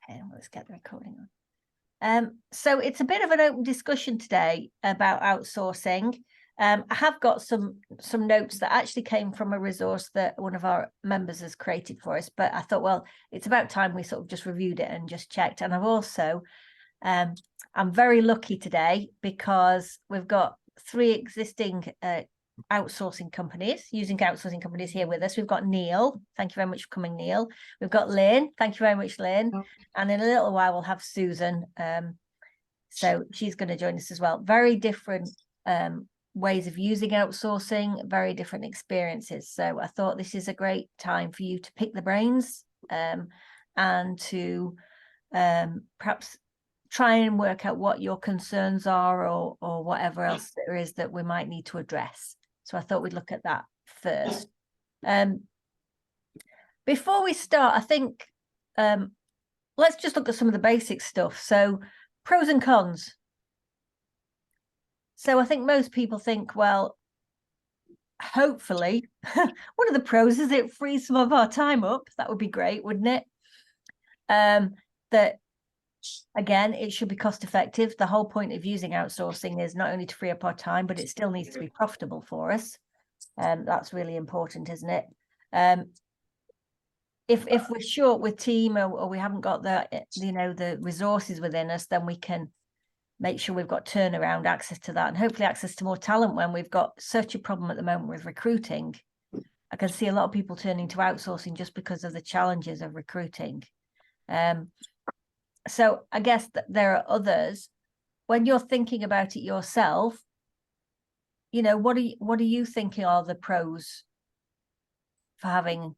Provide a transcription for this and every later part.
Okay, let's get the recording on. So it's a bit of an open discussion today about outsourcing. I have got some notes that actually came from a resource that one of our members has created for us, but I thought, well, it's about time we sort of just reviewed it and just checked. And I've also, I'm very lucky today because we've got 3 existing outsourcing companies, using outsourcing companies here with us. We've got Neil. Thank you very much for coming, Neil. We've got Lynn. Thank you very much, Lynn. And in a little while, we'll have Susan. So she's going to join us as well. Very different ways of using outsourcing, very different experiences. So I thought this is a great time for you to pick the brains and to perhaps try and work out what your concerns are or whatever else there is that we might need to address. So I thought we'd look at that first. Before we start, I think let's just look at some of the basic stuff. So pros and cons. So I think most people think, well, hopefully, one of the pros is it frees some of our time up. That would be great, wouldn't it? That, again, it should be cost effective. The whole point of using outsourcing is not only to free up our time, but it still needs to be profitable for us. That's really important, isn't it? If we're short with team or we haven't got the resources within us, then we can make sure we've got turnaround access to that and hopefully access to more talent when we've got such a problem at the moment with recruiting. I can see a lot of people turning to outsourcing just because of the challenges of recruiting. So I guess that there are others. When you're thinking about it yourself, what are you thinking are the pros for having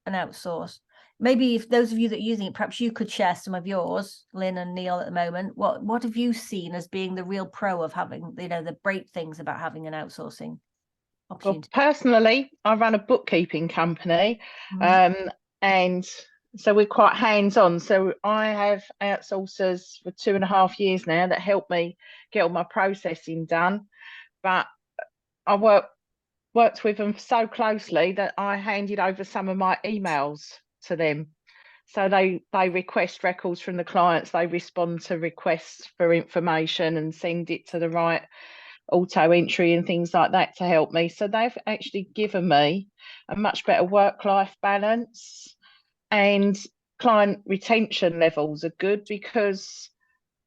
an outsource? Maybe if those of you that are using it, perhaps you could share some of yours, Lynn and Neil, at the moment. What have you seen as being the real pro of having, the great things about having an outsourcing opportunity? Well, personally, I run a bookkeeping company, and so we're quite hands-on. So I have outsourcers for 2.5 years now that help me get all my processing done. But I worked with them so closely that I handed over some of my emails to them. So they request records from the clients, they respond to requests for information and send it to the right auto entry and things like that to help me. So they've actually given me a much better work-life balance, and client retention levels are good, because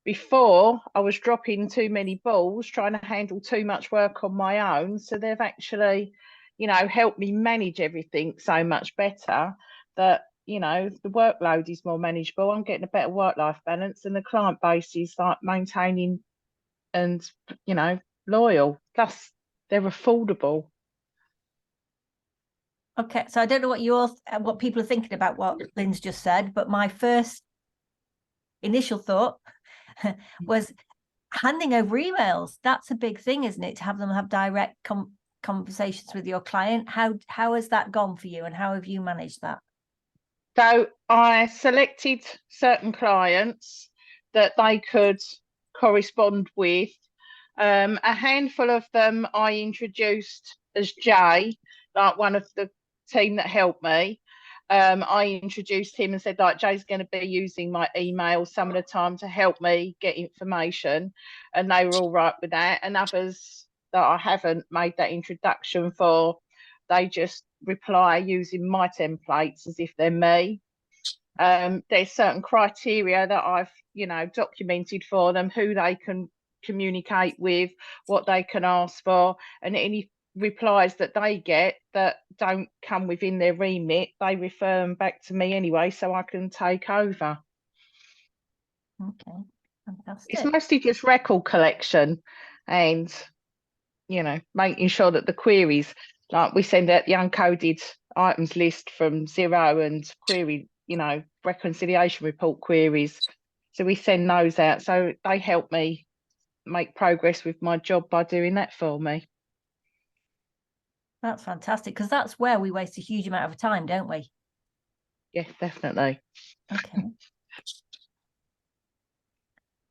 before I was dropping too many balls, trying to handle too much work on my own. So they've actually, helped me manage everything so much better that, the workload is more manageable. I'm getting a better work-life balance, and the client base is like maintaining and, loyal. Plus, they're affordable. Okay, so I don't know what people are thinking about what Lynn's just said, but my first initial thought was handing over emails. That's a big thing, isn't it? To have them have direct conversations with your client. How has that gone for you, and how have you managed that? So I selected certain clients that they could correspond with. A handful of them I introduced as Jay, like one of the team that helped me. I introduced him and said, like, Jay's going to be using my email some of the time to help me get information, and they were all right with that. And others that I haven't made that introduction for, they just reply using my templates as if they're me. There's certain criteria that I've documented for them, who they can communicate with, what they can ask for, and any replies that they get that don't come within their remit, they refer them back to me anyway, so I can take over. Okay, fantastic. It's mostly just record collection and making sure that the queries, like we send out the uncoded items list from Xero and query, reconciliation report queries, so we send those out. So they help me make progress with my job by doing that for me. That's fantastic, because that's where we waste a huge amount of time, don't we? Yes, definitely. Okay.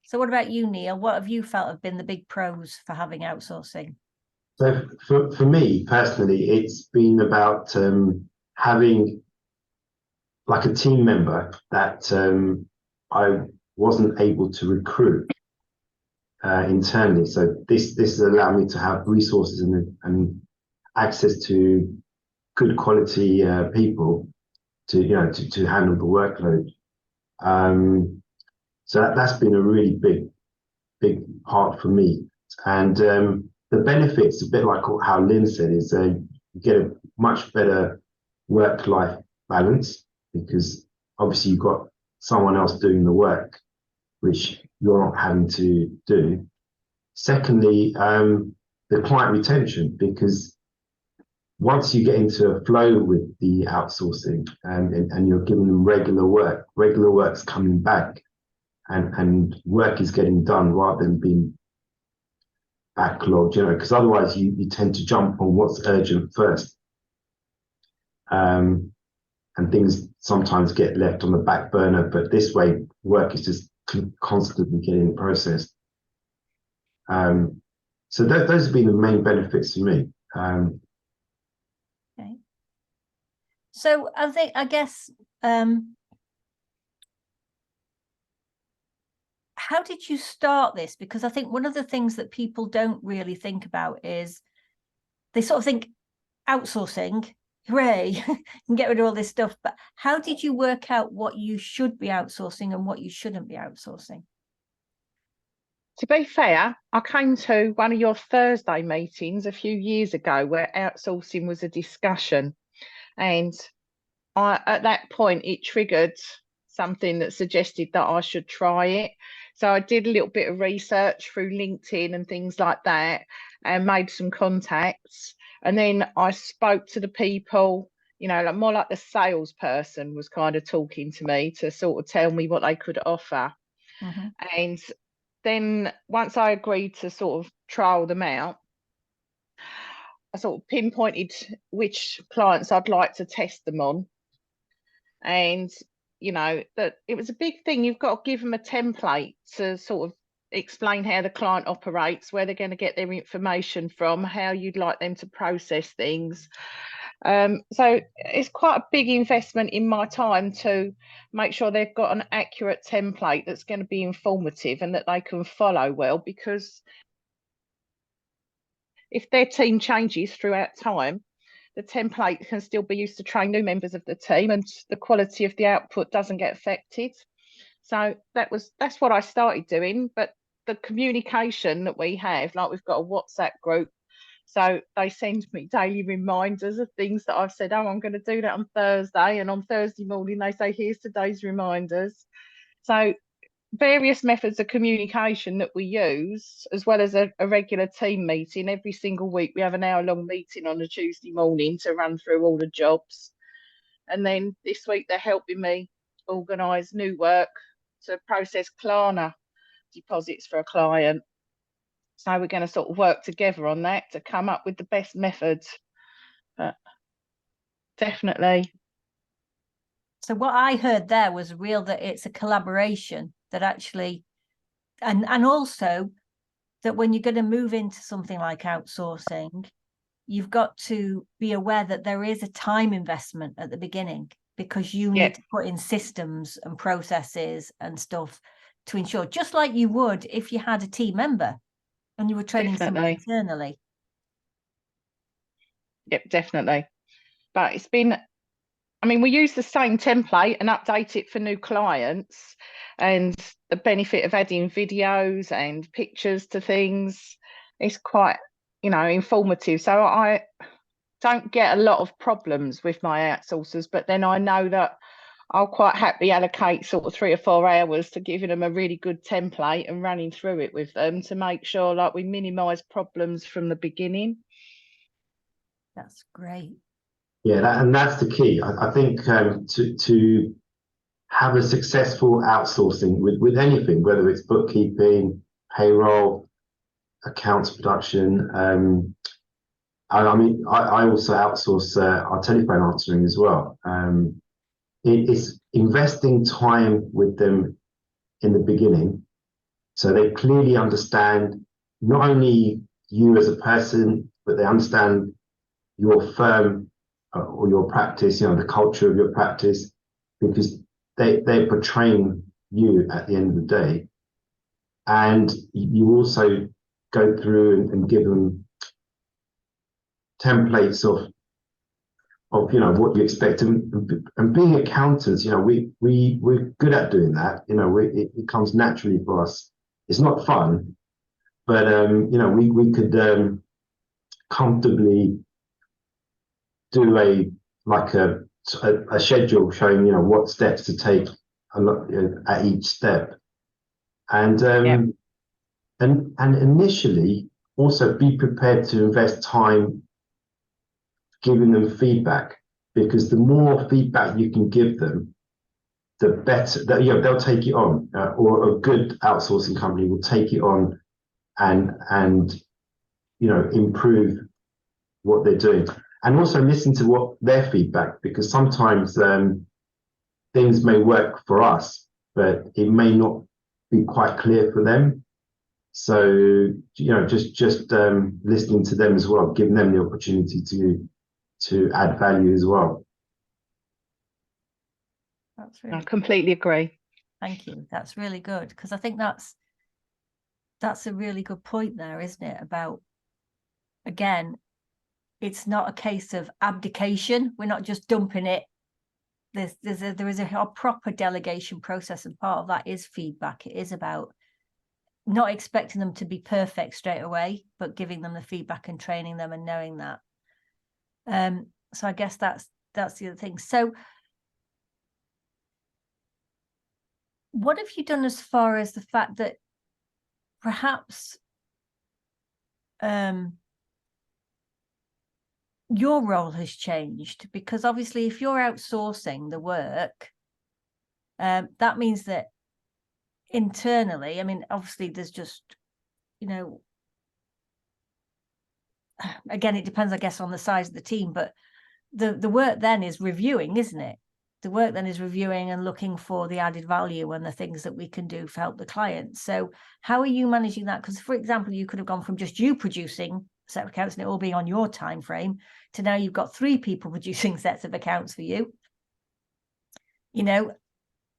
So what about you, Neil? What have you felt have been the big pros for having outsourcing? So for me personally, it's been about having like a team member that I wasn't able to recruit internally. So this has allowed me to have resources and access to good quality people to to handle the workload. So that's been a really big part for me. And the benefits, a bit like how Lynn said, is you get a much better work-life balance because obviously you've got someone else doing the work, which you're not having to do. Secondly, the client retention, because once you get into a flow with the outsourcing and you're giving them regular work's coming back and work is getting done rather than being backlogged, because otherwise you tend to jump on what's urgent first. And things sometimes get left on the back burner, but this way work is just constantly getting processed. So those have been the main benefits for me. Okay. So I guess, how did you start this? Because I think one of the things that people don't really think about is they sort of think outsourcing, hooray, you can get rid of all this stuff. But how did you work out what you should be outsourcing and what you shouldn't be outsourcing? To be fair, I came to one of your Thursday meetings a few years ago where outsourcing was a discussion. And at that point, it triggered something that suggested that I should try it. So I did a little bit of research through LinkedIn and things like that and made some contacts. And then I spoke to the people, more like the salesperson was kind of talking to me to sort of tell me what they could offer. Mm-hmm. And then once I agreed to sort of trial them out, I sort of pinpointed which clients I'd like to test them on. And, that it was a big thing. You've got to give them a template to sort of explain how the client operates, where they're going to get their information from, how you'd like them to process things. So it's quite a big investment in my time to make sure they've got an accurate template that's going to be informative and that they can follow well, because if their team changes throughout time, the template can still be used to train new members of the team and the quality of the output doesn't get affected. So that's what I started doing. But the communication that we have, like we've got a WhatsApp group, so they send me daily reminders of things that I've said, oh, I'm going to do that on Thursday. And on Thursday morning, they say, here's today's reminders. So various methods of communication that we use, as well as a regular team meeting. Every single week, we have an hour-long meeting on a Tuesday morning to run through all the jobs. And then this week, they're helping me organise new work to process Klarna deposits for a client. So we're going to sort of work together on that to come up with the best methods. But definitely. So what I heard there was that it's a collaboration that actually, and also that when you're going to move into something like outsourcing, you've got to be aware that there is a time investment at the beginning, because you need to put in systems and processes and stuff to ensure, just like you would if you had a team member and you were training somebody internally. Yep, definitely. But it's been, we use the same template and update it for new clients, and the benefit of adding videos and pictures to things is quite, informative. So I don't get a lot of problems with my outsourcers, but then I know that I'll quite happily allocate sort of 3 or 4 hours to giving them a really good template and running through it with them to make sure like we minimise problems from the beginning. That's great. Yeah, and that's the key. I think to have a successful outsourcing with anything, whether it's bookkeeping, payroll, accounts production. I also outsource our telephone answering as well. It's investing time with them in the beginning, so they clearly understand not only you as a person, but they understand your firm or your practice, the culture of your practice, because they're portraying you at the end of the day. And you also go through and give them templates of what you expect. And being accountants, we're good at doing that. It comes naturally for us. It's not fun, but we could comfortably do a schedule showing what steps to take at each step, and initially also be prepared to invest time giving them feedback, because the more feedback you can give them, the better that they'll take it on, or a good outsourcing company will take it on and improve what they're doing, and also listen to what their feedback, because sometimes things may work for us, but it may not be quite clear for them. So just listening to them as well, giving them the opportunity to add value as well. I completely agree. Thank you. That's really good, because I think that's a really good point there, isn't it? About, again, it's not a case of abdication. We're not just dumping it. There is a proper delegation process, and part of that is feedback. It is about not expecting them to be perfect straight away, but giving them the feedback and training them and knowing that. So I guess that's the other thing. So what have you done as far as the fact that perhaps your role has changed? Because obviously if you're outsourcing the work, that means that internally, I mean, obviously there's just, again, it depends, I guess, on the size of the team, but the work then is reviewing, isn't it? The work then is reviewing and looking for the added value and the things that we can do to help the client. So how are you managing that? Because, for example, you could have gone from just you producing a set of accounts and it all being on your time frame to now you've got 3 people producing sets of accounts for you.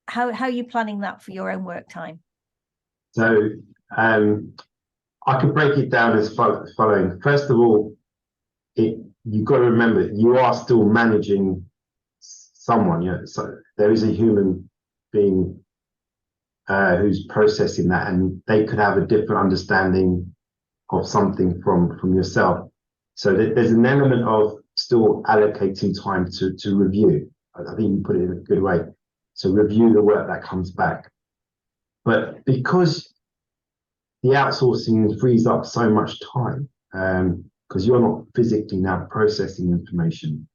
How are you planning that for your own work time? So I could break it down as following. First of all, you've got to remember you are still managing someone. So there is a human being who's processing that, and they could have a different understanding of something from yourself. So there's an element of still allocating time to review. I think you put it in a good way. So review the work that comes back. But because the outsourcing frees up so much time, because you're not physically now processing information,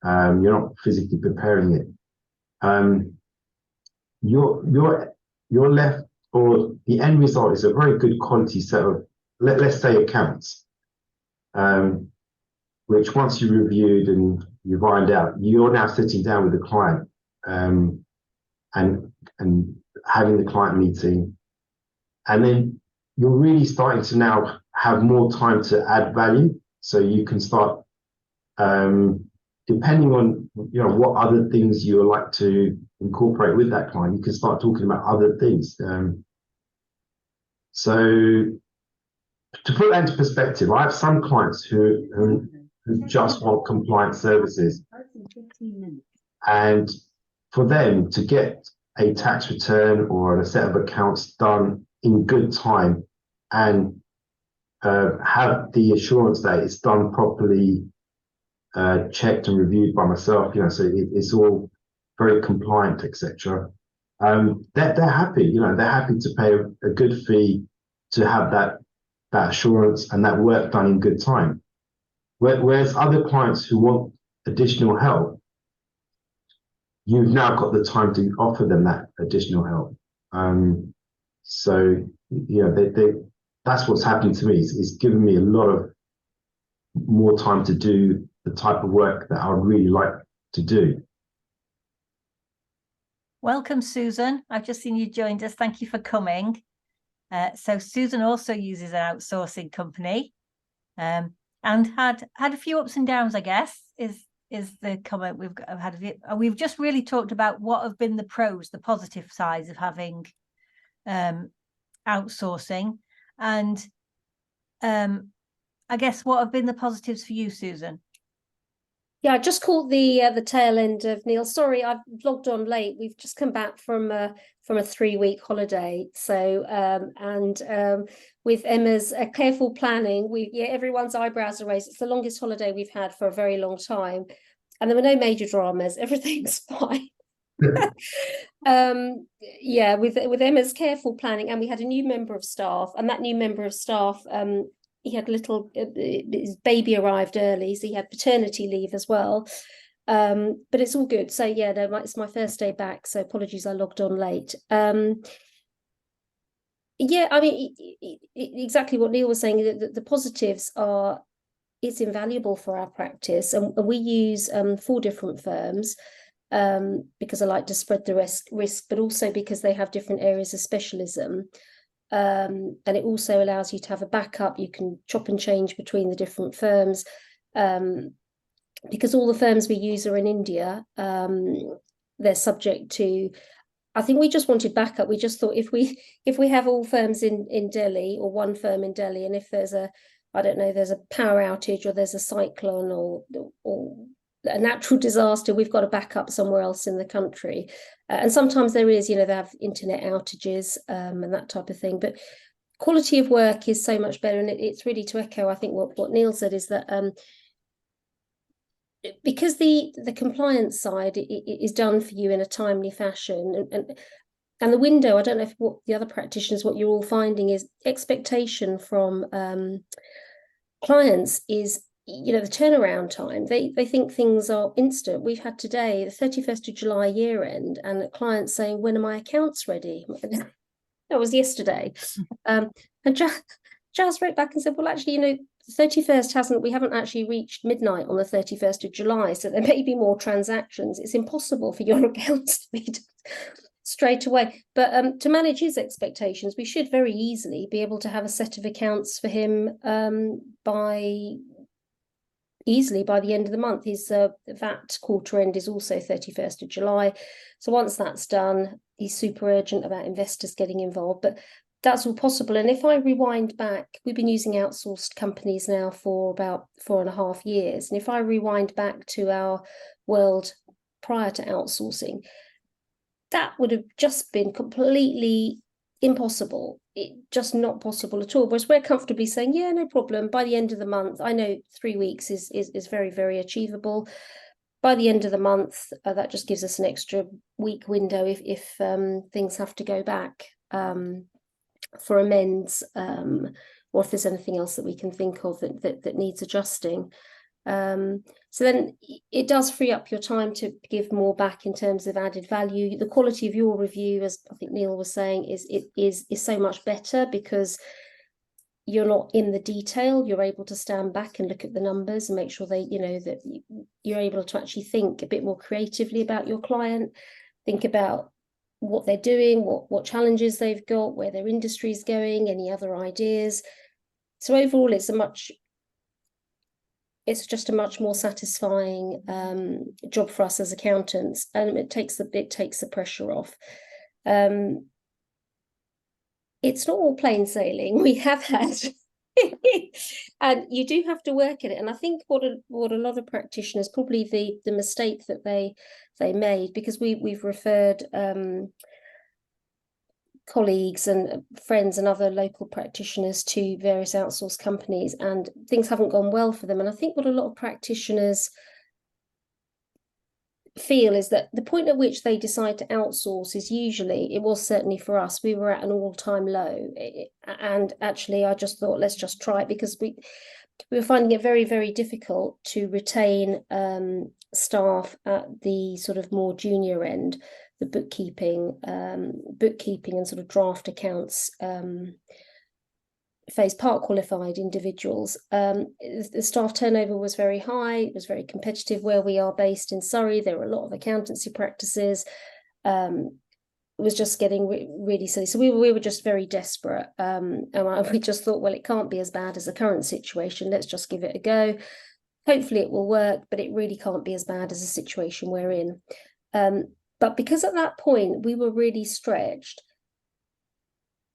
you're not physically preparing it. You're left, or the end result is a very good quality set of, let's say, accounts, which once you reviewed and you find out, you're now sitting down with the client and having the client meeting, and then you're really starting to now have more time to add value. So you can start, depending on what other things you would like to incorporate with that client, you can start talking about other things. So to put that into perspective, I have some clients who just want compliance services, and for them to get a tax return or a set of accounts done in good time and have the assurance that it's done properly, checked and reviewed by myself, so it's all very compliant, etc. They're happy, they're happy to pay a good fee to have that assurance and that work done in good time. Whereas other clients who want additional help, you've now got the time to offer them that additional help. So that's what's happening to me. It's given me a lot of more time to do the type of work that I would really like to do. Welcome, Susan. I've just seen you joined us. Thank you for coming. So Susan also uses an outsourcing company, and had a few ups and downs, I guess, is is the comment I've had of it. We've just really talked about what have been the pros, the positive sides of having outsourcing, and I guess what have been the positives for you, Susan? Yeah, I just caught the tail end of Neil. Sorry, I've logged on late. We've just come back from a 3-week holiday. So with Emma's careful planning, everyone's eyebrows are raised. It's the longest holiday we've had for a very long time, and there were no major dramas. Everything's fine. With Emma's careful planning, and we had a new member of staff, and that new member of staff he had his baby arrived early, so he had paternity leave as well. But it's all good. So yeah, no, it's my first day back, so apologies I logged on late. Yeah, I mean, exactly what Neil was saying, the positives are it's invaluable for our practice, and we use 4 different firms because I like to spread the risk, but also because they have different areas of specialism. And it also allows you to have a backup. You can chop and change between the different firms, because all the firms we use are in India. They're subject to, I think we just wanted backup. We just thought if we have all firms in Delhi, or one firm in Delhi, and if there's there's a power outage, or there's a cyclone, or a natural disaster, we've got a backup somewhere else in the country. And sometimes there is, they have internet outages and that type of thing. But quality of work is so much better. And it's really to echo, I think, what Neil said, is that because the compliance side is done for you in a timely fashion, and the window, I don't know if what the other practitioners, what you're all finding is expectation from clients is, the turnaround time. They think things are instant. We've had today, the 31st of July year end, and the client saying, when are my accounts ready? That was yesterday. And Jazz wrote back and said, well, actually, the 31st we haven't actually reached midnight on the 31st of July. So there may be more transactions. It's impossible for your accounts to be done straight away. But to manage his expectations, we should very easily be able to have a set of accounts for him by the end of the month. His VAT quarter end is also 31st of July. So once that's done, he's super urgent about investors getting involved. But that's all possible. And if I rewind back, we've been using outsourced companies now for about 4.5 years. And if I rewind back to our world prior to outsourcing, that would have just been completely impossible. It just not possible at all. Whereas we're comfortably saying, yeah, no problem. By the end of the month, I know 3 weeks is very, very achievable. By the end of the month, that just gives us an extra week window if things have to go back for amends, or if there's anything else that we can think of that needs adjusting. So then it does free up your time to give more back in terms of added value. The quality of your review, as I think Neil was saying, is so much better because you're not in the detail. You're able to stand back and look at the numbers and make sure that you're able to actually think a bit more creatively about your client, think about what they're doing, what challenges they've got, where their industry is going, any other ideas. So overall, it's just a much more satisfying job for us as accountants, and it takes the pressure off. It's not all plain sailing. We have had, and you do have to work at it. And I think what a lot of practitioners, probably the mistake that they made, because we've referred colleagues and friends and other local practitioners to various outsourced companies, and things haven't gone well for them. And I think what a lot of practitioners feel is that the point at which they decide to outsource is usually, it was certainly for us, we were at an all-time low. And actually, I just thought, let's just try it, because we were finding it very, very difficult to retain staff at the sort of more junior end, the bookkeeping and sort of draft accounts phase, part qualified individuals. The staff turnover was very high. It was very competitive where we are based in Surrey. There were a lot of accountancy practices. It was just getting really silly. So we were just very desperate. And we just thought, well, it can't be as bad as the current situation. Let's just give it a go. hopefully it will work, but it really can't be as bad as the situation we're in. But because at that point we were really stretched,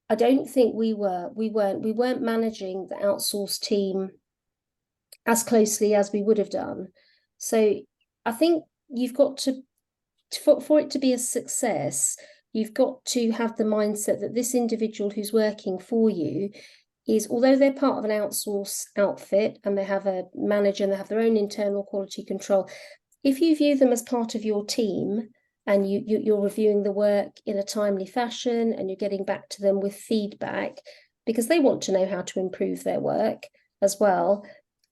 I don't think we weren't managing the outsourced team as closely as we would have done. So I think you've got to for it to be a success, you've got to have the mindset that this individual who's working for you is, although they're part of an outsource outfit and they have a manager and they have their own internal quality control, if you view them as part of your team and you're reviewing the work in a timely fashion and you're getting back to them with feedback, because they want to know how to improve their work as well,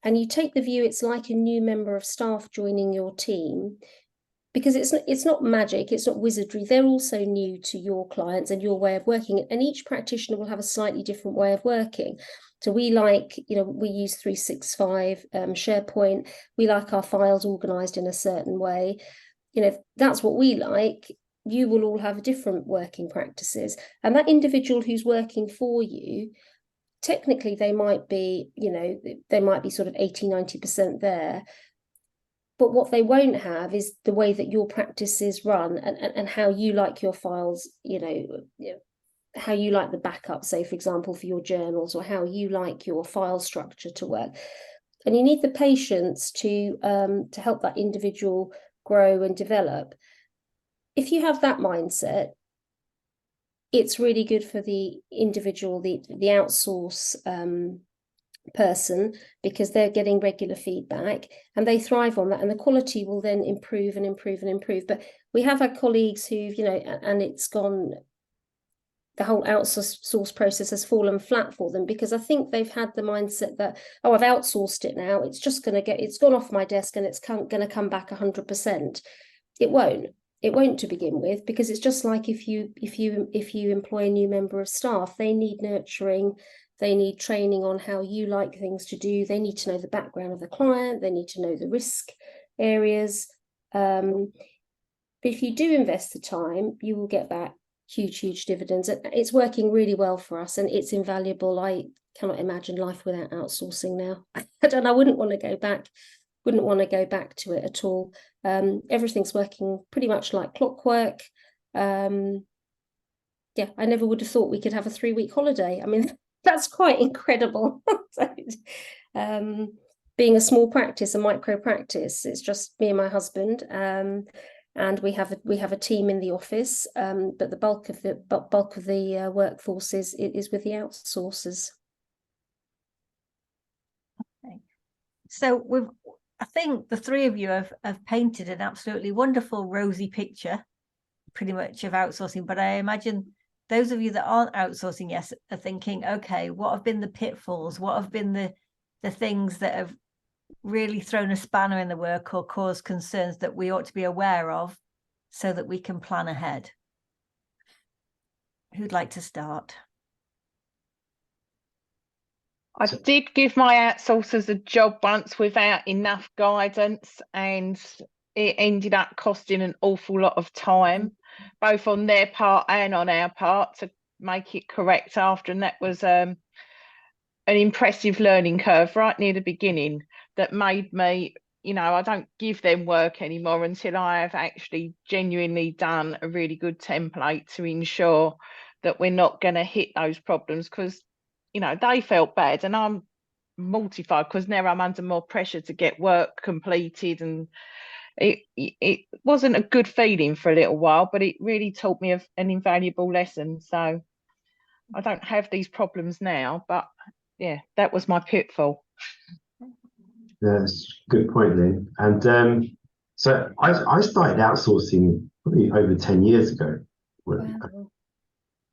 and you take the view it's like a new member of staff joining your team, because it's not magic, it's not wizardry. They're also new to your clients and your way of working, and each practitioner will have a slightly different way of working. So we we use 365 SharePoint. We like our files organized in a certain way. That's what we like. You will all have different working practices, and that individual who's working for you, technically they might be sort of 80-90% there. But what they won't have is the way that your practice is run and how you like your files, how you like the backup, say, for example, for your journals, or how you like your file structure to work. And you need the patience to help that individual grow and develop. If you have that mindset, it's really good for the individual, the outsource person, because they're getting regular feedback and they thrive on that, and the quality will then improve and improve and improve. But we have had colleagues who've, and it's gone, the whole outsource process has fallen flat for them, because I think they've had the mindset that, oh, I've outsourced it now, it's gone off my desk and it's going to come back 100%. It won't to begin with, because it's just like if you employ a new member of staff, they need nurturing. They need training on how you like things to do. They need to know the background of the client. They need to know the risk areas. But if you do invest the time, you will get back huge dividends. It's working really well for us, and it's invaluable. I cannot imagine life without outsourcing now. I wouldn't want to go back. Wouldn't want to go back to it at all. Everything's working pretty much like clockwork. I never would have thought we could have a 3-week holiday. I mean, that's quite incredible. Being a small practice, a micro practice, it's just me and my husband, and we have a team in the office, but the bulk of the workforce is with the outsourcers. Okay. So I think the three of you have painted an absolutely wonderful rosy picture, pretty much, of outsourcing. But I imagine those of you that aren't outsourcing yet are thinking, okay, what have been the pitfalls? What have been the things that have really thrown a spanner in the work or caused concerns that we ought to be aware of so that we can plan ahead? Who'd like to start? I did give my outsourcers a job once without enough guidance, and it ended up costing an awful lot of time, both on their part and on our part, to make it correct after. And that was an impressive learning curve right near the beginning that made me, I don't give them work anymore until I have actually genuinely done a really good template to ensure that we're not going to hit those problems, because they felt bad and I'm mortified, because now I'm under more pressure to get work completed, and it wasn't a good feeling for a little while, but it really taught me an invaluable lesson. So I don't have these problems now, but yeah, that was my pitfall. That's a good point, Lynn. And so I started outsourcing probably over 10 years ago. Wow.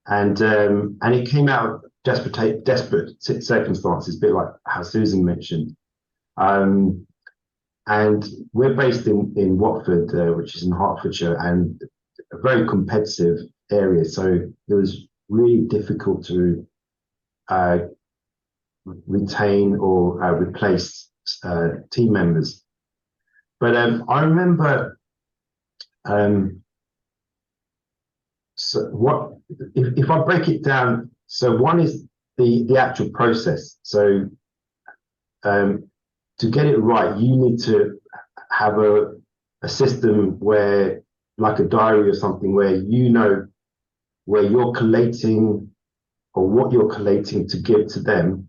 And it came out of desperate circumstances, a bit like how Susan mentioned. And we're based in Watford, which is in Hertfordshire, and a very competitive area. So it was really difficult to retain or replace team members. But I remember, so what if I break it down? So one is the actual process. So to get it right, you need to have a system where, like a diary or something, where you know where you're collating or what you're collating to give to them.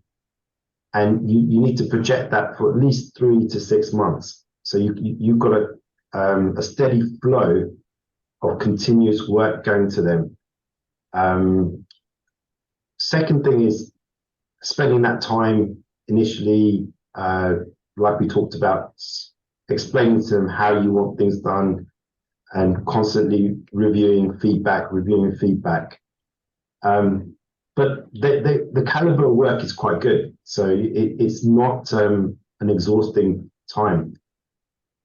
And you need to project that for at least 3 to 6 months. So you've got a steady flow of continuous work going to them. Second thing is spending that time initially, like we talked about, explaining to them how you want things done and constantly reviewing feedback. But the caliber of work is quite good. So it's not an exhausting time.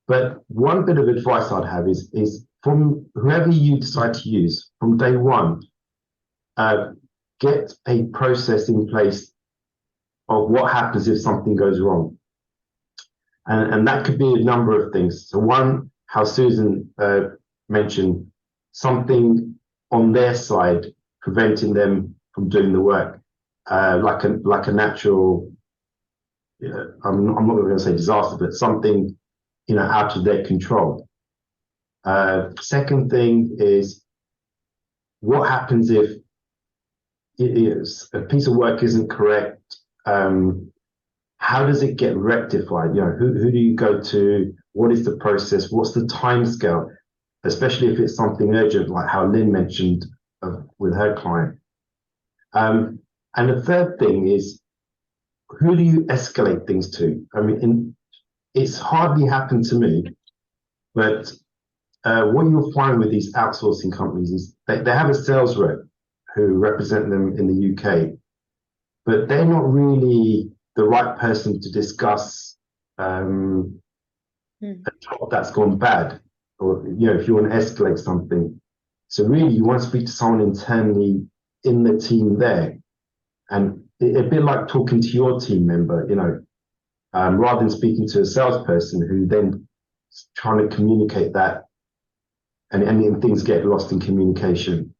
But one bit of advice I'd have is from whoever you decide to use from day one, get a process in place of what happens if something goes wrong. And that could be a number of things. So one, how Susan mentioned, something on their side preventing them from doing the work, like a natural, I'm not going to say disaster, but something, out of their control. Second thing is, what happens if a piece of work isn't correct? How does it get rectified? Who do you go to? What is the process? What's the time scale? Especially if it's something urgent, like how Lynn mentioned with her client. And the third thing is, who do you escalate things to? I mean, it's hardly happened to me, but what you'll find with these outsourcing companies is they have a sales rep who represent them in the UK, but they're not really the right person to discuss a job that's gone bad, or if you want to escalate something. So really, you want to speak to someone internally in the team there, and a bit like talking to your team member, rather than speaking to a salesperson who then trying to communicate that, and things get lost in communication.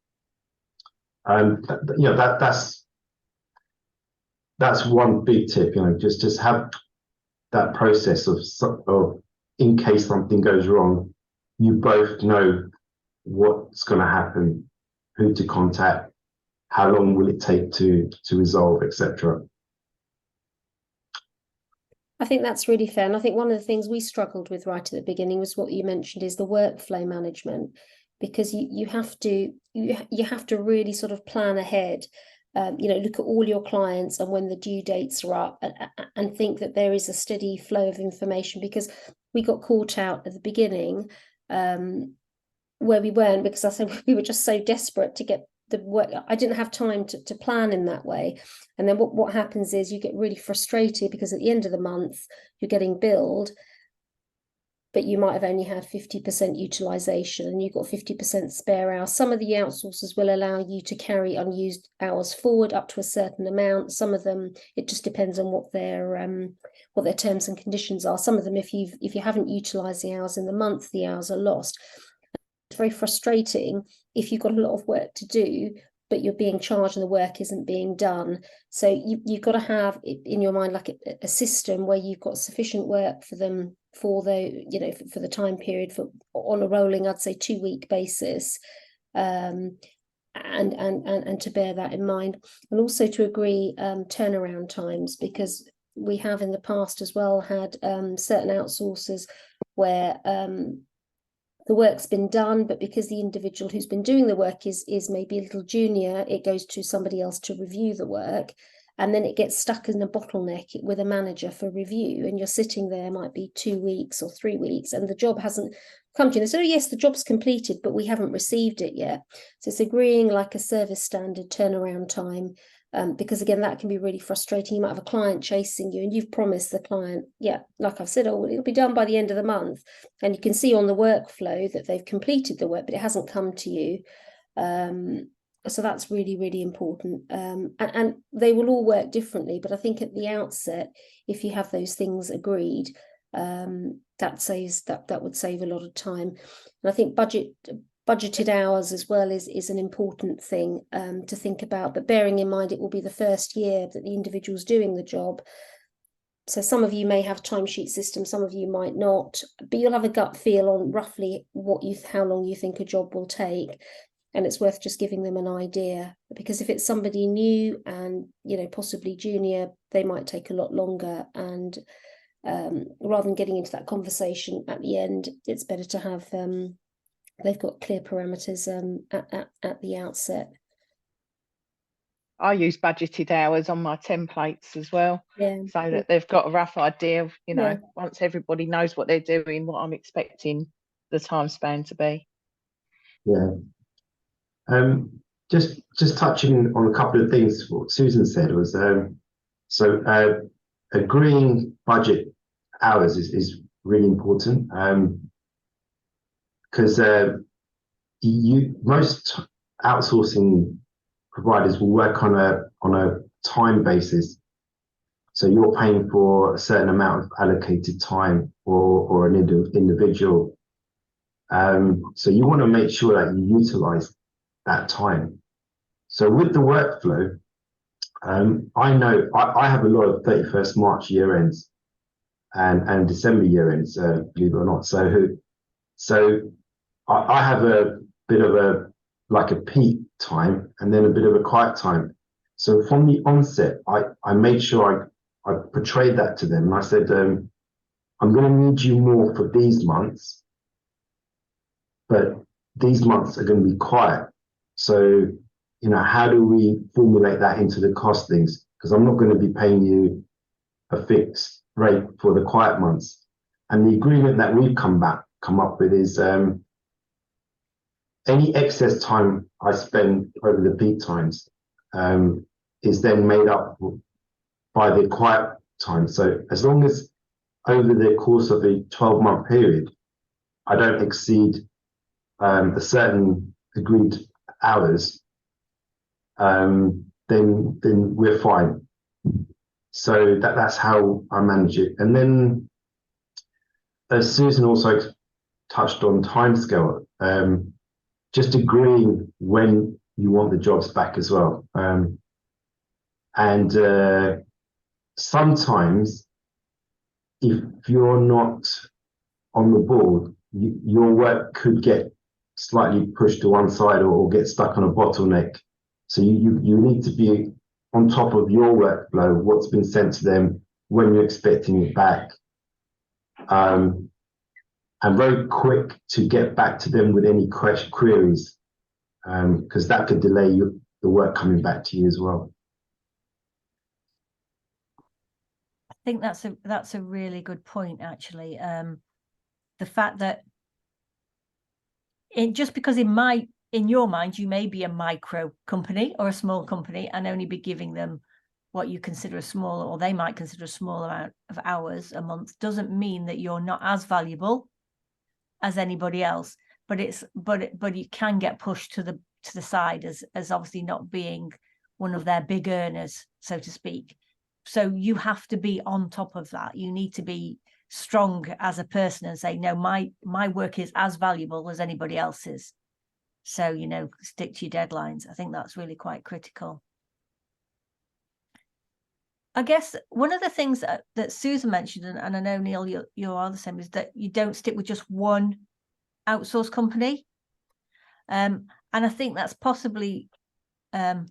That's one big tip. Just have that process of in case something goes wrong, you both know what's going to happen, who to contact, how long will it take to resolve, etc. I think that's really fair. And I think one of the things we struggled with right at the beginning was what you mentioned is the workflow management, because you have to really sort of plan ahead. Look at all your clients and when the due dates are up, and think that there is a steady flow of information, because we got caught out at the beginning where we weren't, because I said we were just so desperate to get the work. I didn't have time to plan in that way. And then what happens is you get really frustrated, because at the end of the month you're getting billed, but you might have only had 50% utilization and you've got 50% spare hours. Some of the outsourcers will allow you to carry unused hours forward up to a certain amount. Some of them, it just depends on what their terms and conditions are. Some of them, if you haven't utilized the hours in the month, the hours are lost. It's very frustrating if you've got a lot of work to do, but you're being charged and the work isn't being done. So you've got to have in your mind like a system where you've got sufficient work for them for the time period, on a rolling, I'd say 2-week basis, and to bear that in mind, and also to agree turnaround times, because we have in the past as well had certain outsourcers where the work's been done, but because the individual who's been doing the work is maybe a little junior, it goes to somebody else to review the work, and then it gets stuck in a bottleneck with a manager for review, and you're sitting there, might be 2 weeks or 3 weeks, and the job hasn't come to you. They say, oh yes, the job's completed, but we haven't received it yet. So it's agreeing like a service standard turnaround time, because again, that can be really frustrating. You might have a client chasing you and you've promised the client, yeah, like I've said, oh, it'll be done by the end of the month, and you can see on the workflow that they've completed the work, but it hasn't come to you. So that's really, really important. And they will all work differently, but I think at the outset, if you have those things agreed, that would save a lot of time. And I think budgeted hours as well is an important thing to think about, but bearing in mind it will be the first year that the individual's doing the job. So some of you may have timesheet systems, some of you might not, but you'll have a gut feel on roughly how long you think a job will take. And it's worth just giving them an idea, because if it's somebody new and, possibly junior, they might take a lot longer. And rather than getting into that conversation at the end, it's better to have they've got clear parameters at the outset. I use budgeted hours on my templates as well, so that they've got a rough idea of, once everybody knows what they're doing, what I'm expecting the time span to be. Yeah. Just touching on a couple of things what Susan said was agreeing budget hours is really important, because most outsourcing providers will work on a time basis. So you're paying for a certain amount of allocated time or an individual. So you want to make sure that you utilize that time. So with the workflow, I know I have a lot of 31st March year ends and December year ends, believe it or not. So I have a bit of a peak time and then a bit of a quiet time. So from the onset, I made sure I portrayed that to them. And I said, I'm going to need you more for these months, but these months are going to be quiet. So, how do we formulate that into the costings? Because I'm not going to be paying you a fixed rate for the quiet months. And the agreement that we've come up with is any excess time I spend over the peak times is then made up by the quiet time. So as long as over the course of a 12-month period, I don't exceed a certain agreed hours, then we're fine. So that's how I manage it. And then, as Susan also touched on timescale, just agreeing when you want the jobs back as well. And sometimes, if you're not on the board, your work could get slightly pushed to one side or get stuck on a bottleneck. So you need to be on top of your workflow, what's been sent to them, when you're expecting it back. And very quick to get back to them with any queries, because that could delay the work coming back to you as well. I think that's a really good point, actually. The fact that just because in your mind you may be a micro company or a small company and only be giving them what you consider a small, or they might consider a small amount of hours a month, doesn't mean that you're not as valuable as anybody else. But you can get pushed to the side as obviously not being one of their big earners, so to speak. So you have to be on top of that. You need to be strong as a person and say, no, my work is as valuable as anybody else's. So, stick to your deadlines. I think that's really quite critical. I guess one of the things that Susan mentioned, and I know, Neil, you are the same, is that you don't stick with just one outsource company. And I think that's possibly, I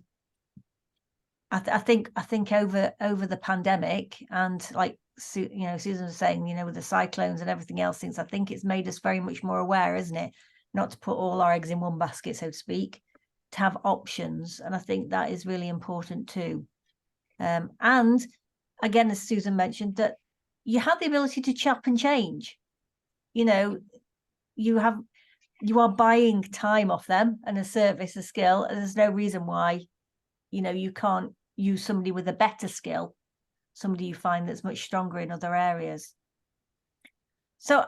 think over the pandemic, and like Susan was saying, with the cyclones and everything else, I think it's made us very much more aware, isn't it? Not to put all our eggs in one basket, so to speak, to have options. And I think that is really important too. And again, as Susan mentioned, that you have the ability to chop and change. You are buying time off them and a service, a skill, and there's no reason why, you can't use somebody with a better skill, somebody you find that's much stronger in other areas. So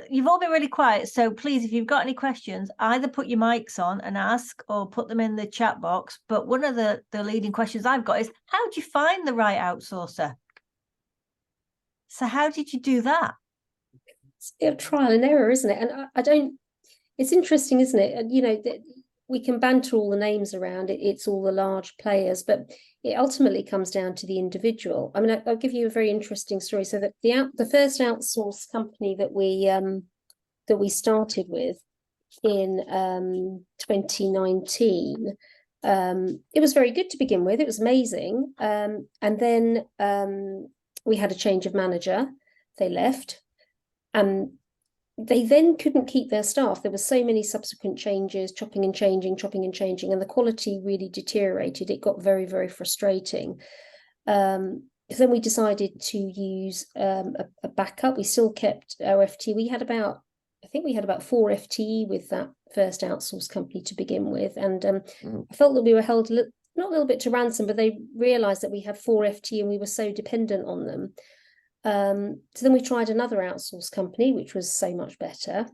you've all been really quiet. So please, if you've got any questions, either put your mics on and ask or put them in the chat box. But one of the leading questions I've got is, how do you find the right outsourcer? So how did you do that? It's a bit of trial and error, isn't it? And I don't, it's interesting, isn't it? And, we can banter all the names around it. It's all the large players, but it ultimately comes down to the individual. I mean, I'll give you a very interesting story. So that the first outsourced company that we started with in 2019, it was very good to begin with. It was amazing, and then we had a change of manager. They left, and they then couldn't keep their staff. There were so many subsequent changes, chopping and changing, and the quality really deteriorated. It got very, very frustrating. Then we decided to use a backup. We still kept our FTE. I think we had about 4 FTE with that first outsourced company to begin with. And I felt that we were held not a little bit to ransom, but they realized that we had 4 FTE and we were so dependent on them. So then we tried another outsourced company, which was so much better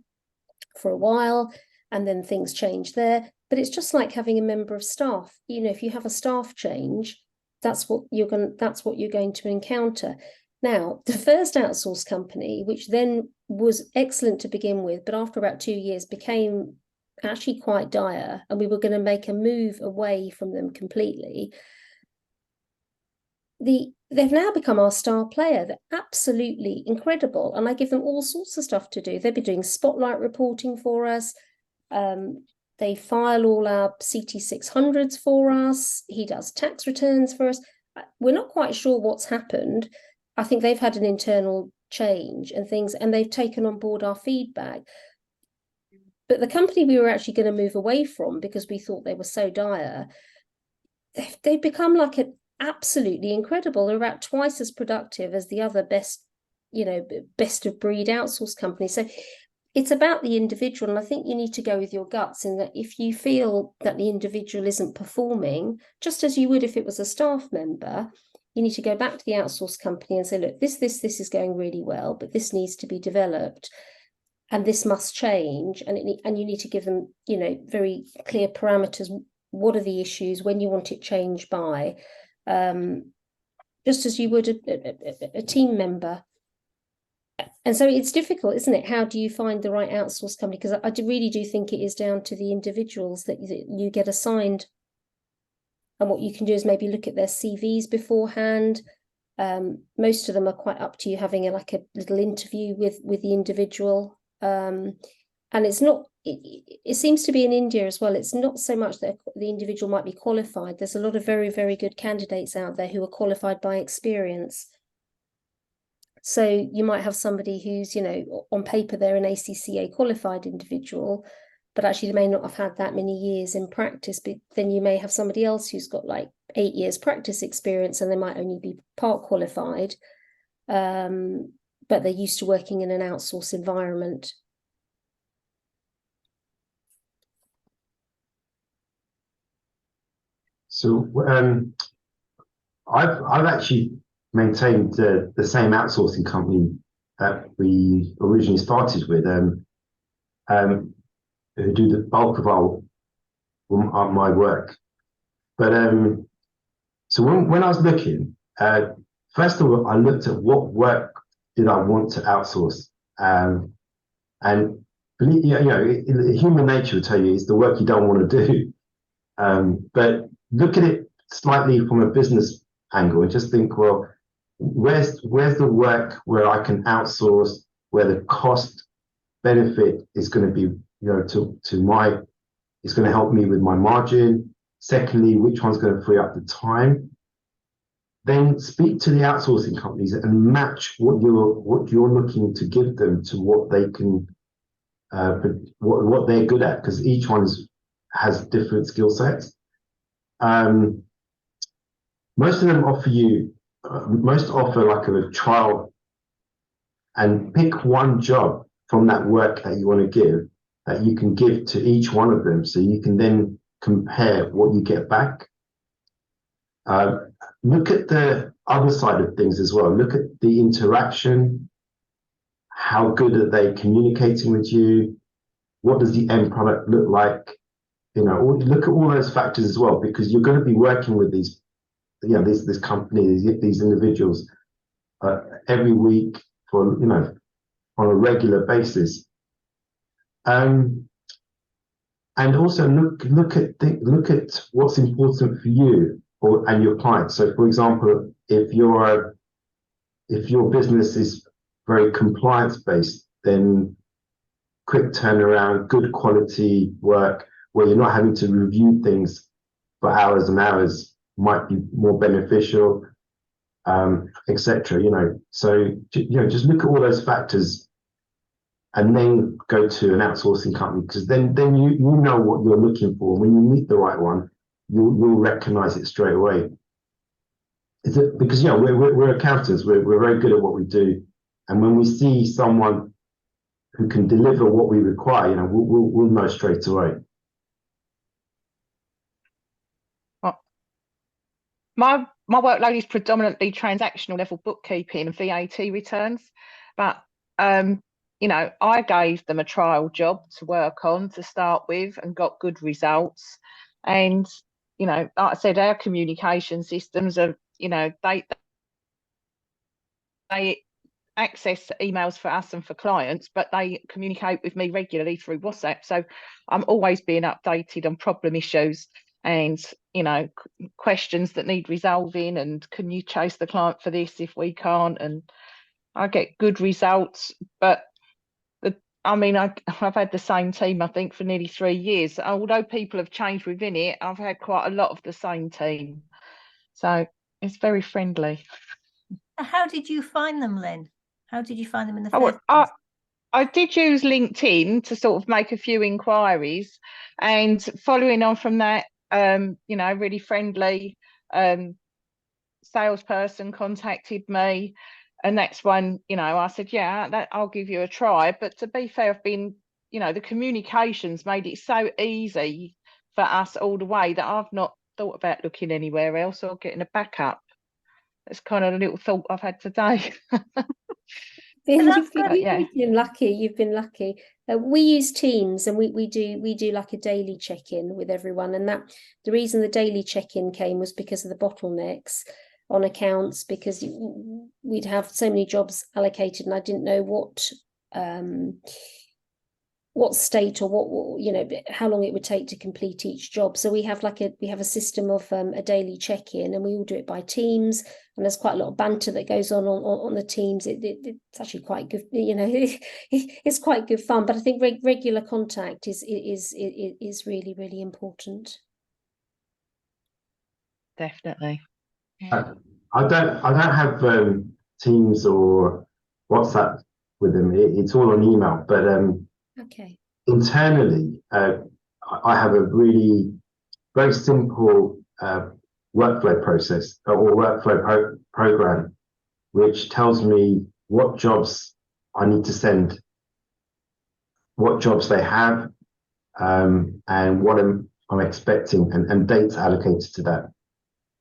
for a while, and then things changed there. But it's just like having a member of staff. You know, if you have a staff change, that's what you're going to encounter. Now, the first outsourced company, which then was excellent to begin with, but after about 2 years became actually quite dire, and we were going to make a move away from them completely. They've now become our star player. They're absolutely incredible, and I give them all sorts of stuff to do. They've been doing spotlight reporting for us. They file all our CT600s for us. He does tax returns for us. We're not quite sure what's happened. I think they've had an internal change and things, and they've taken on board our feedback. But the company we were actually going to move away from because we thought they were so dire, they've become like an absolutely incredible. They're about twice as productive as the other best of breed outsourced companies. So it's about the individual, and I think you need to go with your guts in that if you feel that the individual isn't performing, just as you would if it was a staff member, you need to go back to the outsourced company and say, look, this is going really well, but this needs to be developed, and this must change, and you need to give them, very clear parameters. What are the issues? When you want it changed by, just as you would a team member. And so it's difficult, isn't it? How do you find the right outsourced company? Because I really do think it is down to the individuals that you get assigned. And what you can do is maybe look at their CVs beforehand. Most of them are quite up to you having a little interview with the individual. And it's not, it seems to be in India as well. It's not so much that the individual might be qualified. There's a lot of very, very good candidates out there who are qualified by experience. So you might have somebody who's, on paper, they're an ACCA qualified individual, but actually they may not have had that many years in practice. But then you may have somebody else who's got 8 years practice experience, and they might only be part qualified, but they're used to working in an outsourced environment. So I've actually maintained the same outsourcing company that we originally started with, who do the bulk of my work. But so when I was looking, first of all, I looked at what work did I want to outsource, and human nature will tell you it's the work you don't want to do. But look at it slightly from a business angle and just think, well, where's the work where I can outsource, where the cost benefit is going to be, it's going to help me with my margin. Secondly, which one's going to free up the time? Then speak to the outsourcing companies and match what you're looking to give them to what they can, what they're good at, because each one has different skill sets. Most of them offer like a trial, and pick one job from that work that you want to give, that you can give to each one of them, so you can then compare what you get back. Look at the other side of things as well. Look at the interaction. How good are they communicating with you? What does the end product look like? Look at all those factors as well, because you're going to be working with this company, these individuals every week on a regular basis. And and also look at what's important for you and your clients. So, for example, if your business is very compliance based, then quick turnaround, good quality work where you're not having to review things for hours and hours might be more beneficial, etc. So just look at all those factors and then go to an outsourcing company, because then you know what you're looking for. When you meet the right one, you'll recognize it straight away. Because we're accountants, we're very good at what we do, and when we see someone who can deliver what we require, we'll know straight away. My workload is predominantly transactional level bookkeeping and VAT returns, but I gave them a trial job to work on to start with and got good results. And like I said, our communication systems are, they access emails for us and for clients, but they communicate with me regularly through WhatsApp. So I'm always being updated on problem issues and, questions that need resolving, and can you chase the client for this if we can't? And I get good results. But I've had the same team, I think, for nearly 3 years. Although people have changed within it, I've had quite a lot of the same team. So it's very friendly. How did you find them, Lynn? How did you find them in the first place? I did use LinkedIn to sort of make a few inquiries, and following on from that, really friendly salesperson contacted me, and that's when, I said, yeah, I'll give you a try. But to be fair, I've been, the communications made it so easy for us all the way that I've not thought about looking anywhere else or getting a backup. That's kind of a little thought I've had today. You've been lucky. You've been lucky. We use Teams, and we do like a daily check-in with everyone. And that the reason the daily check-in came was because of the bottlenecks on accounts, because we'd have so many jobs allocated, and I didn't know what state or what how long it would take to complete each job. So we have a system of a daily check-in, and we all do it by Teams, and there's quite a lot of banter that goes on the Teams. It's actually quite good, it's quite good fun. But I think regular contact is really, really important. Definitely. I don't have Teams or WhatsApp with them. It's all on email, but okay. Internally, I have a really very simple workflow process or workflow program, which tells me what jobs I need to send, what jobs they have, and what I'm expecting, and dates allocated to that.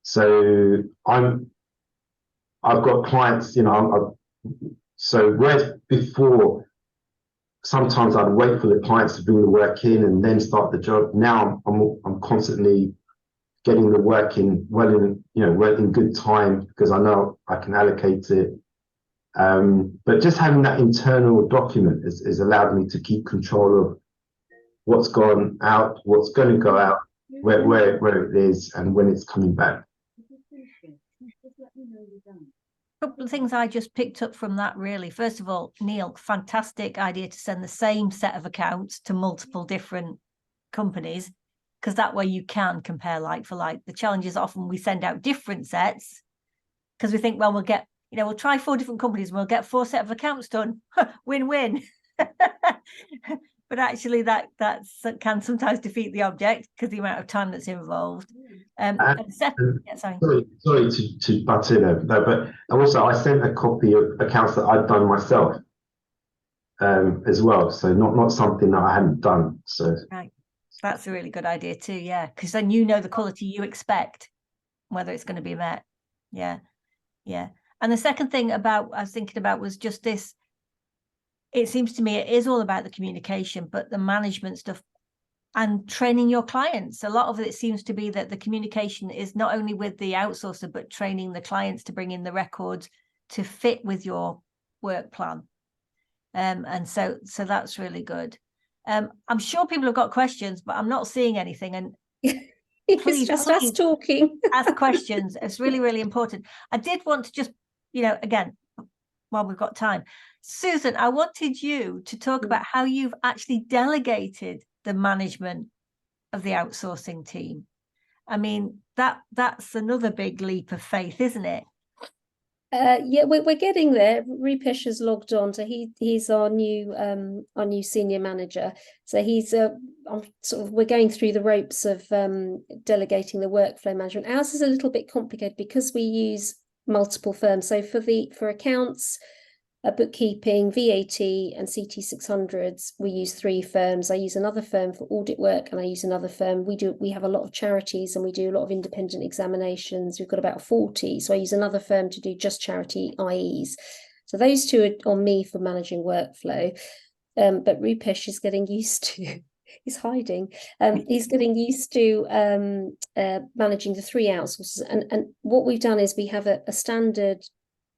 So I've got clients, so whereas before, sometimes I'd wait for the clients to bring the work in and then start the job. Now I'm constantly getting the work in well in good time, because I know I can allocate it. But just having that internal document has allowed me to keep control of what's gone out, what's going to go out, where it is, and when it's coming back. A couple of things I just picked up from that, really. First of all, Neil, fantastic idea to send the same set of accounts to multiple different companies, because that way you can compare like for like. The challenge is often we send out different sets because we think, well, we'll try 4 different companies and we'll get 4 sets of accounts done. Win-win. But actually that can sometimes defeat the object because the amount of time that's involved. Sorry to butt in there, but also I sent a copy of accounts that I'd done myself as well. So not something that I hadn't done. So right, that's a really good idea too. Yeah, because then you know the quality you expect, whether it's going to be met. Yeah. And the second thing I was thinking about was just this. It seems to me it is all about the communication, but the management stuff and training your clients. A lot of it seems to be that the communication is not only with the outsourcer, but training the clients to bring in the records to fit with your work plan. And so that's really good. I'm sure people have got questions, but I'm not seeing anything. And It's please, just us please talking. ask questions. It's really, really important. I did want to just, again, while we've got time, Susan, I wanted you to talk about how you've actually delegated the management of the outsourcing team. I mean, that's another big leap of faith, isn't it? Yeah, we're getting there. Rupesh has logged on, so he's our new senior manager. So he's we're going through the ropes of delegating the workflow management. Ours is a little bit complicated because we use multiple firms. So for accounts, bookkeeping, VAT, and CT 600s, we use 3 firms. I use another firm for audit work, and I use another firm. We have a lot of charities, and we do a lot of independent examinations. We've got about 40, so I use another firm to do just charity IEs. So those 2 are on me for managing workflow. But Rupesh is getting used to. He's hiding. He's getting used to managing the 3 outsourcers. And what we've done is we have a standard,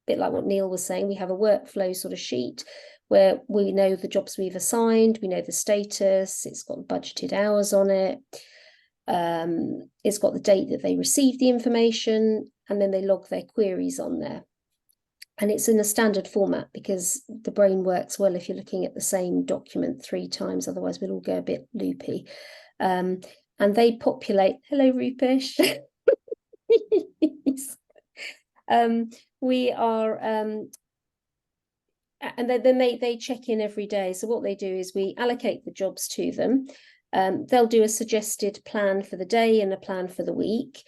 bit like what Neil was saying, we have a workflow sort of sheet where we know the jobs we've assigned, we know the status, it's got budgeted hours on it, it's got the date that they received the information, and then they log their queries on there. And it's in a standard format because the brain works well if you're looking at the same document 3 times, otherwise we'll all go a bit loopy. And they populate, hello Rupesh. We are and then they check in every day. So what they do is we allocate the jobs to them. They'll do a suggested plan for the day and a plan for the week,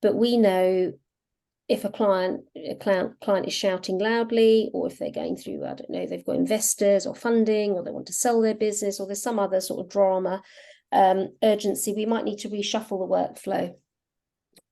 but we know if a client is shouting loudly, or if they're going through, I don't know, they've got investors or funding, or they want to sell their business, or there's some other sort of drama, urgency, we might need to reshuffle the workflow.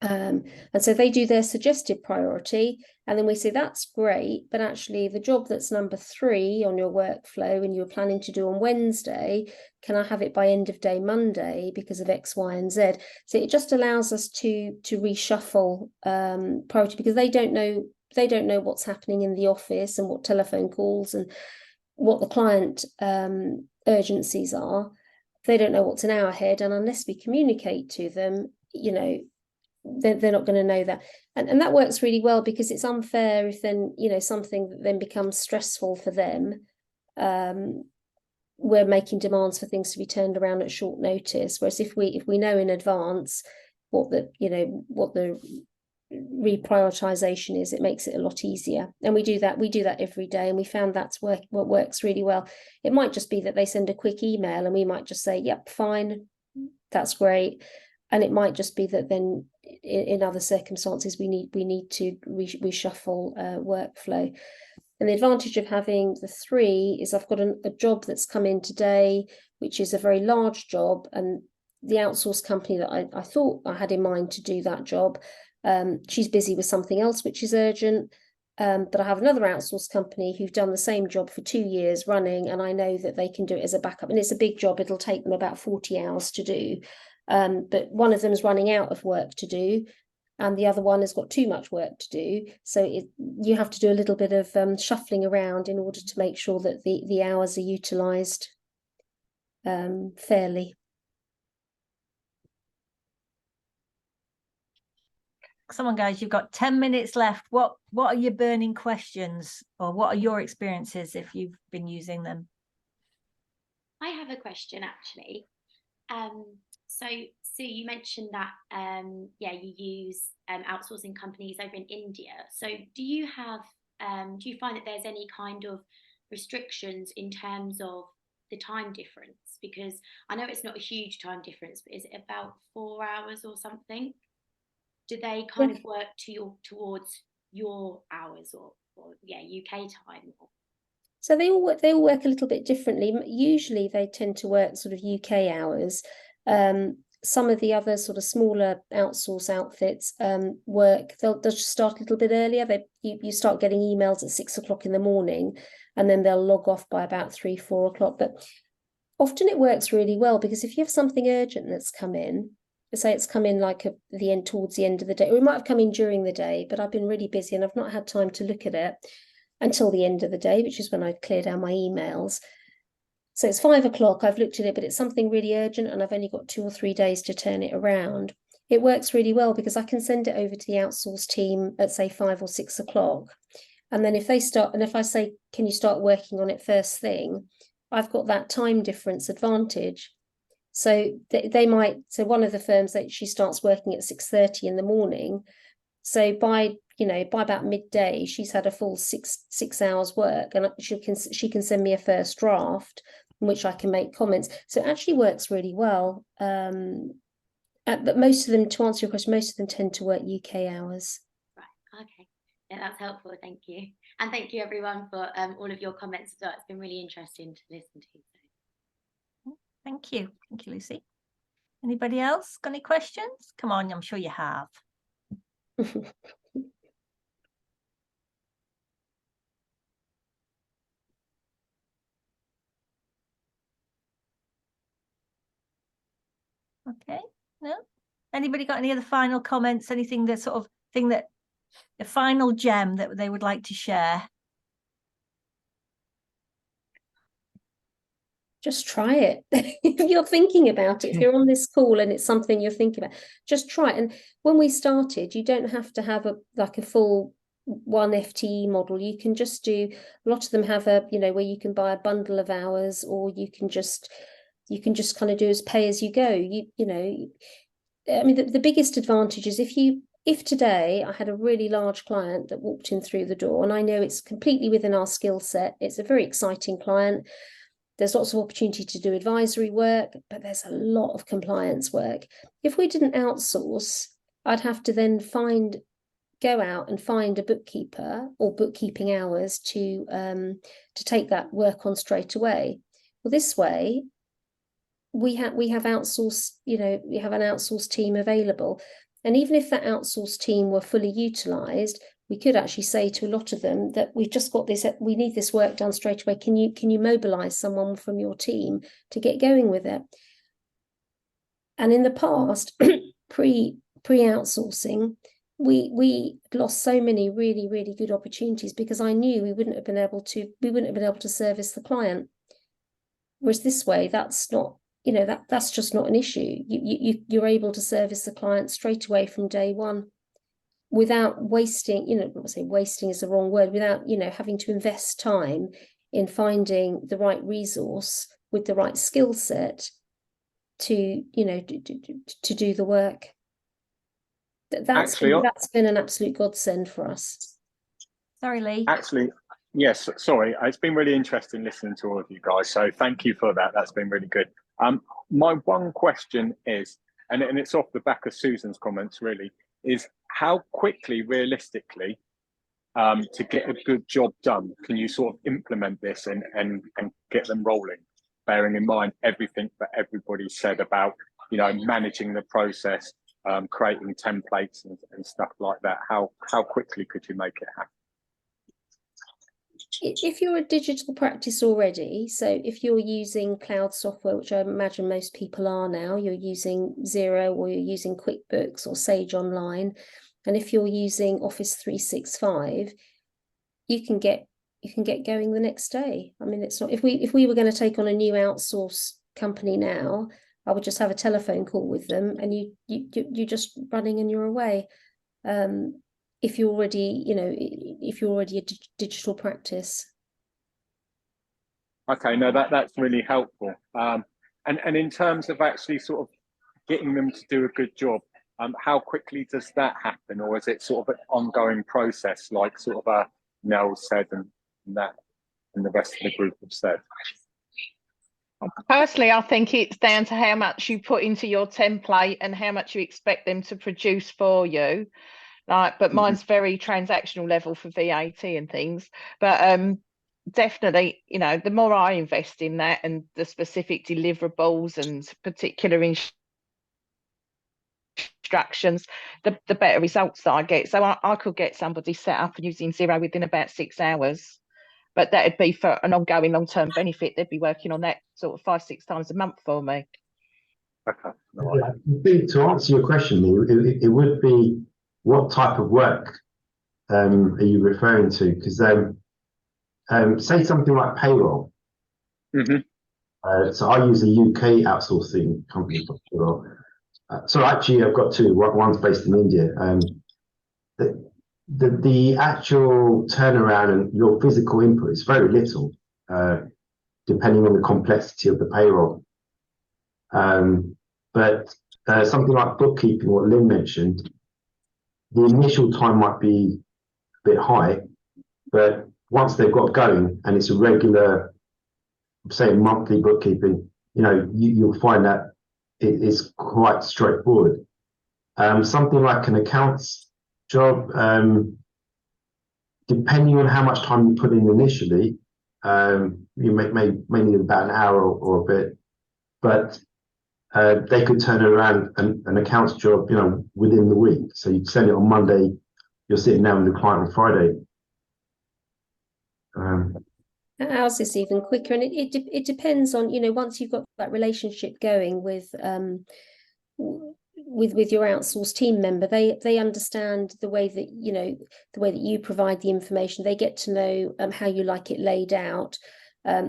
And so they do their suggested priority, and then we say that's great, but actually the job that's number 3 on your workflow and you're planning to do on Wednesday, can I have it by end of day Monday because of X, Y, and Z? So it just allows us to reshuffle priority, because they don't know what's happening in the office and what telephone calls and what the client urgencies are. They don't know what's in our head, and unless we communicate to them, they're not going to know that. And that works really well, because it's unfair if then, something that then becomes stressful for them. We're making demands for things to be turned around at short notice. Whereas if we know in advance what the reprioritization is, it makes it a lot easier. And we do that every day, and we found that's what works really well. It might just be that they send a quick email and we might just say, yep, fine, that's great. And it might just be that then in other circumstances we need to reshuffle workflow. And the advantage of having the 3 is I've got a job that's come in today, which is a very large job, and the outsourced company that I thought I had in mind to do that job, she's busy with something else which is urgent. But I have another outsourced company who've done the same job for 2 years running, and I know that they can do it as a backup. And it's a big job, it'll take them about 40 hours to do. But one of them is running out of work to do, and the other one has got too much work to do. So you have to do a little bit of shuffling around in order to make sure that the hours are utilised fairly. Come on, guys, you've got 10 minutes left. What are your burning questions, or what are your experiences if you've been using them? I have a question, actually. So Sue, you mentioned that you use outsourcing companies over in India. So do you find that there's any kind of restrictions in terms of the time difference? Because I know it's not a huge time difference, but is it about 4 hours or something? Do they kind of work towards your hours or UK time? So they all work a little bit differently. Usually they tend to work sort of UK hours. Some of the other sort of smaller outsource outfits they'll just start a little bit earlier. You start getting emails at 6 o'clock in the morning, and then they'll log off by about 3-4 o'clock. But often it works really well, because if you have something urgent that's come in, say it's come in like towards the end of the day, or it might have come in during the day, but I've been really busy and I've not had time to look at it until the end of the day, which is when I've cleared out my emails. So it's 5 o'clock, I've looked at it, but it's something really urgent and I've only got 2 or 3 days to turn it around. It works really well because I can send it over to the outsource team at say 5 or 6 o'clock. And then if they start, and if I say, can you start working on it first thing, I've got that time difference advantage. So they might, so one of the firms that she starts working at 6:30 in the morning. So by about midday, she's had a full six hours work, and she can send me a first draft in which I can make comments. So it actually works really well. But most of them, to answer your question, most of them tend to work UK hours. Right. Okay. Yeah, that's helpful. Thank you. And thank you everyone for all of your comments as well. It's been really interesting to listen to. Thank you. Thank you, Lucy. Anybody else got any questions? Come on, I'm sure you have. Okay, no? Anybody got any other final comments? Anything that sort of thing that the final gem that they would like to share? Just try it. If you're thinking about it, if you're on this call and it's something you're thinking about, just try it. And when we started, you don't have to have a full 1 FTE model. You can just do, a lot of them have a, where you can buy a bundle of hours, or you can just kind of do as pay as you go. I mean, the biggest advantage is if today I had a really large client that walked in through the door, and I know it's completely within our skill set, it's a very exciting client. There's lots of opportunity to do advisory work, but there's a lot of compliance work. If we didn't outsource, I'd have to then go out and find a bookkeeper or bookkeeping hours to take that work on straight away. Well, this way, we have outsourced, we have an outsourced team available. And even if that outsourced team were fully utilised, we could actually say to a lot of them that we've just got this, we need this work done straight away. Can you mobilise someone from your team to get going with it? And in the past, pre-outsourcing, we lost so many really, really good opportunities because I knew we wouldn't have been able to service the client. Whereas this way, that's not, that's just not an issue. You're able to service the client straight away from day one, without wasting, not say wasting is the wrong word, without, having to invest time in finding the right resource with the right skill set to do the work. That's been an absolute godsend for us. Sorry, Lee. Actually, yes, sorry. It's been really interesting listening to all of you guys. So thank you for that. That's been really good. My one question is, and it's off the back of Susan's comments really, is how quickly, realistically, to get a good job done, can you sort of implement this and get them rolling, bearing in mind everything that everybody said about, managing the process, creating templates and stuff like that? How quickly could you make it happen? If you're a digital practice already, so if you're using cloud software, which I imagine most people are now, you're using Xero or you're using QuickBooks or Sage Online, and if you're using Office 365, you can get going the next day. I mean, it's not, if we were going to take on a new outsource company now, I would just have a telephone call with them and you're just running and you're away. If you're already, a digital practice. Okay, no, that's really helpful. And in terms of actually sort of getting them to do a good job, how quickly does that happen, or is it sort of an ongoing process, like sort of Nell said and that, and the rest of the group have said? Personally, I think it's down to how much you put into your template and how much you expect them to produce for you. But mine's very transactional level for VAT and things. But definitely, the more I invest in that and the specific deliverables and particular instructions, the better results that I get. So I could get somebody set up and using Xero within about 6 hours. But that'd be for an ongoing long-term benefit. They'd be working on that sort of 5-6 times a month for me. Okay. I think to answer your question, it would be, what type of work are you referring to? Because say something like payroll. So I use a UK outsourcing company for payroll. So actually, I've got two. One's based in India. The actual turnaround and your physical input is very little, depending on the complexity of the payroll. But something like bookkeeping, what Lynn mentioned, the initial time might be a bit high, but once they've got going and it's a regular, say, monthly bookkeeping, you'll find that it is quite straightforward. Something like an accounts job, depending on how much time you put in initially, you may need about an hour or a bit, but they could turn around an accounts job, within the week. So you send it on Monday, you're sitting down with the client on Friday. Ours is even quicker, and it depends on, once you've got that relationship going with your outsourced team member, they understand the way that you provide the information. They get to know how you like it laid out.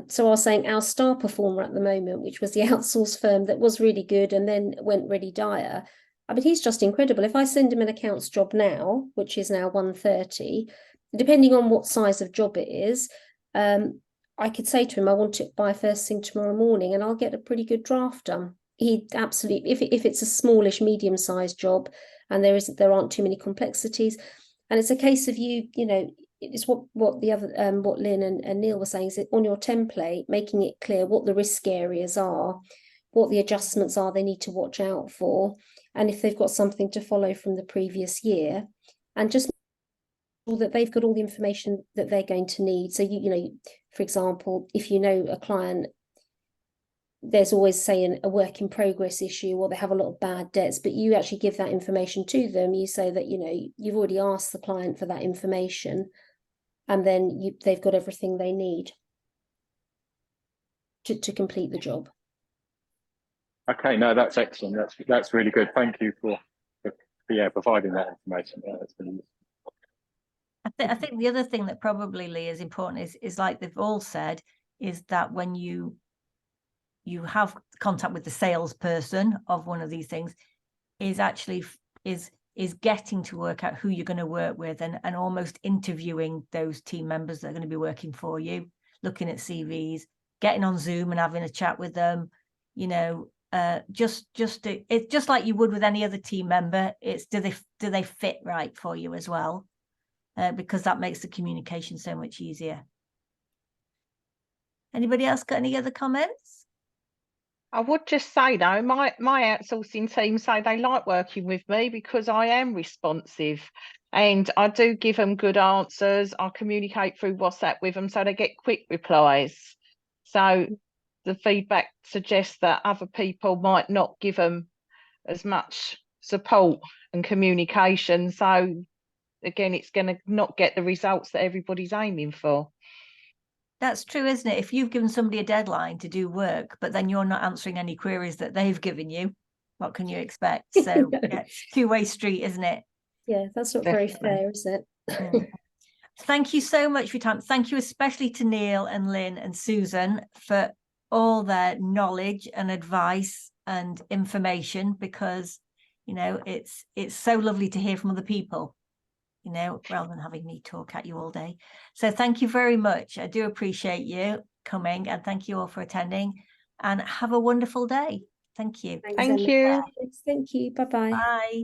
So I was saying our star performer at the moment, which was the outsourced firm that was really good and then went really dire. I mean, he's just incredible. If I send him an accounts job now, which is now 130, depending on what size of job it is, I could say to him, I want it by first thing tomorrow morning, and I'll get a pretty good draft done. He absolutely, if it's a smallish, medium-sized job, and there aren't too many complexities, and it's a case of it's what the other what Lynn and Neil were saying, is that on your template, making it clear what the risk areas are, what the adjustments are they need to watch out for, and if they've got something to follow from the previous year, and just that they've got all the information that they're going to need. So for example, if a client, there's always, say, a work in progress issue, or they have a lot of bad debts, but you actually give that information to them. You say that you've already asked the client for that information, and then they've got everything they need to complete the job. Okay, no, that's excellent. That's really good. Thank you for providing that information. Yeah, that's really useful. I think the other thing that probably, Lee, is important is like they've all said, is that when you have contact with the salesperson of one of these things, is actually is getting to work out who you're going to work with, and almost interviewing those team members that are going to be working for you, looking at CVs, getting on Zoom and having a chat with them. It's just like you would with any other team member. It's do they fit right for you as well, because that makes the communication so much easier. Anybody else got any other comments? I would just say, though, my outsourcing team say they like working with me because I am responsive and I do give them good answers. I communicate through WhatsApp with them, so they get quick replies. So the feedback suggests that other people might not give them as much support and communication. So again, it's going to not get the results that everybody's aiming for. That's true, isn't it? If you've given somebody a deadline to do work, but then you're not answering any queries that they've given you, what can you expect? So yeah, it's a two-way street, isn't it? Yeah, that's not very fair, is it? Thank you so much for your time. Thank you especially to Neil and Lynn and Susan for all their knowledge and advice and information, because it's so lovely to hear from other people, rather than having me talk at you all day. So thank you very much. I do appreciate you coming, and thank you all for attending, and have a wonderful day. Thank you. Thanks, Thank you. Thank you. Bye-bye. Bye.